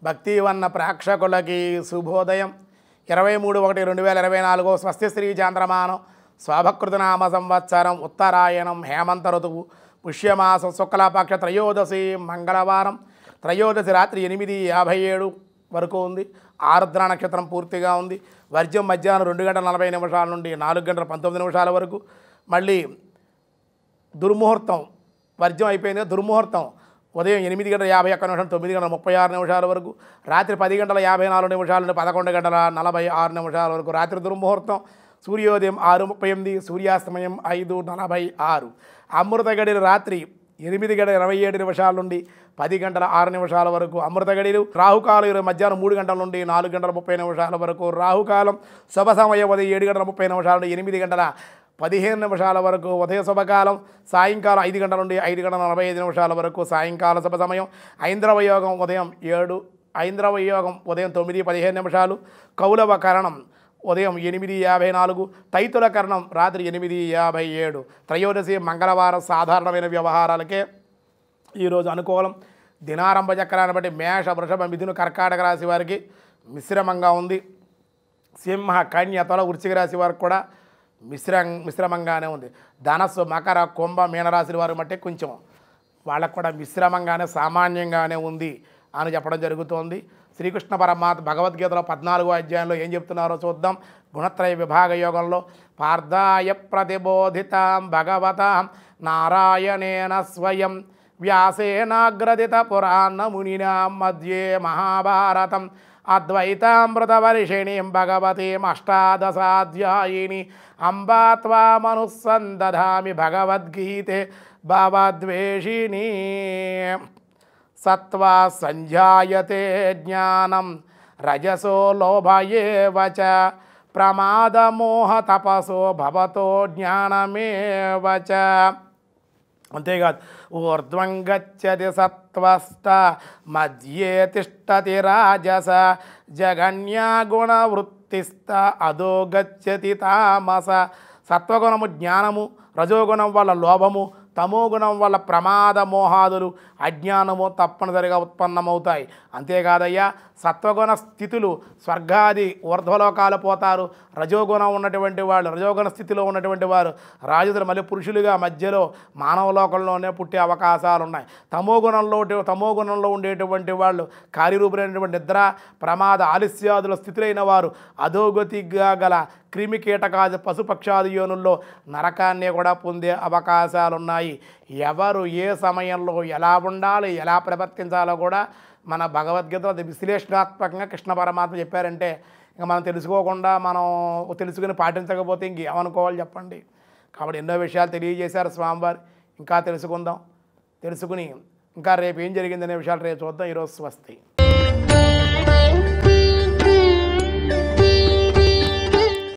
భక్తివన్న ప్రేక్షకులకి శుభోదయం. 23/1/2024 స్వస్తి శ్రీ చాంద్రమానం స్వాభకృతనామ సంవత్సరం ఉత్తరాయణం హేమంత ఋతువు పుష్యమాసం శుక్లపక్ష త్రయోదశి మంగళవారం. త్రయోదశి రాత్రి 8:57 వరకు ఉంది. ఆర్ద్ర నక్షత్రం పూర్తిగా ఉంది. వర్జ్యం మధ్యాహ్నం 2:40 నుండి 4:19 వరకు. మళ్ళీ దుర్ముహూర్తం వర్జ్యం అయిపోయింది. దుర్ముహూర్తం ఉదయం 8:51 9:36 వరకు. రాత్రి 10:54 నుండి 11:46 వరకు రాత్రి దుర్ముహూర్తం. సూర్యోదయం 6:38, సూర్యాస్తమయం 5:46. అమృత గడిలు రాత్రి 8:27 నుండి 10:06 వరకు అమృత గడిలు. రాహుకాలం మధ్యాహ్నం 3 గంటల నుండి 4:30 వరకు రాహుకాలం. శుభ సమయం ఉదయం 7:30 నుండి 8:15 వరకు ఉదయ శుభకాలం. సాయంకాలం 5 గంటల నుండి 5:45 వరకు సాయంకాల శుభ సమయం. ఐంద్రవ యోగం ఉదయం 9:15. కౌలవ కరణం ఉదయం 8:54. తైతుల కరణం రాత్రి 8:57. త్రయోదశి మంగళవారం. సాధారణమైన వ్యవహారాలకే ఈరోజు అనుకూలం. దినారంభ చక్రాన్ని బట్టి మేష, వృషభ, మిథున, కర్కాటక రాశి వారికి మిశ్రమంగా ఉంది. సింహ, కన్య, తుల, వృశ్చిక రాశి వారికి కూడా మిశ్రమంగానే ఉంది. ధనస్సు, మకర, కుంభ, మీనరాశి వారి బట్టి కొంచెం వాళ్ళకు కూడా మిశ్రమంగానే సామాన్యంగానే ఉంది అని చెప్పడం జరుగుతోంది. శ్రీకృష్ణ పరమాత్మ భగవద్గీతలో 14వ అధ్యాయంలో ఏం చెప్తున్నారో చూద్దాం. గుణత్రయ విభాగ యోగంలో పార్థాయ ప్రతిబోధితాం భగవతాం నారాయణేన స్వయం వ్యాసేనాగ్రదిత పురాణ మునినాం మధ్యే మహాభారతం అద్వైతామృతవర్షిణీం భగవతీం అష్టాదశాధ్యాయిని అంబా త్వామనుసందధామి భగవద్గీతే భవద్వేషిణీ. సత్వా సంజాయతే జ్ఞానం రజసో లోభ ఏవ చ ప్రమాదమోహ తపసో భవతో జ్ఞానమేవ చ. అంతేకాదు ఊర్ధ్వం గచ్చతి సత్వస్థ మధ్యే తిష్టతి రాజస జగన్యా గుణవృత్తిస్థ అదో గచ్చతి తామస. సత్వగుణము జ్ఞానము, రజోగుణం వల్ల లోభము, తమోగుణం వల్ల ప్రమాద మోహాదులు, అజ్ఞానము తప్పనిసరిగా ఉత్పన్నమవుతాయి. అంతేకాదయ్యా సత్వగుణ స్థితులు స్వర్గాది ఊర్ధ్వలోకాలు పోతారు. రజోగుణం ఉన్నటువంటి వాళ్ళు, రజోగుణ స్థితిలో ఉన్నటువంటి వారు రాజులు మళ్ళీ పురుషులుగా మధ్యలో మానవ లోకంలోనే పుట్టే అవకాశాలు ఉన్నాయి. తమోగుణంలో ఉండేటువంటి వాళ్ళు కార్యరూపులైనటువంటి నిద్ర, ప్రమాద, ఆలస్యాదుల స్థితులైన వారు అధోగతిగా గల క్రిమి కీటకాది పశుపక్షాది యోనుల్లో నరకాన్ని కూడా పొందే అవకాశాలున్నాయి. ఎవరు ఏ సమయంలో ఎలా ఉండాలి, ఎలా ప్రవర్తించాలో కూడా మన భగవద్గీతలో విశ్లేషణాత్మకంగా కృష్ణ పరమాత్మ చెప్పారంటే ఇంకా మనం తెలుసుకోకుండా మనం తెలుసుకుని పాటించకపోతే ఇంకేమనుకోవాలి చెప్పండి. కాబట్టి ఎన్నో విషయాలు తెలియజేశారు స్వామివారు. ఇంకా తెలుసుకుందాం. తెలుసుకుని ఇంకా రేపు ఏం జరిగిందనే విషయాలు రేపు చూద్దాం. ఈరోజు స్వస్తి.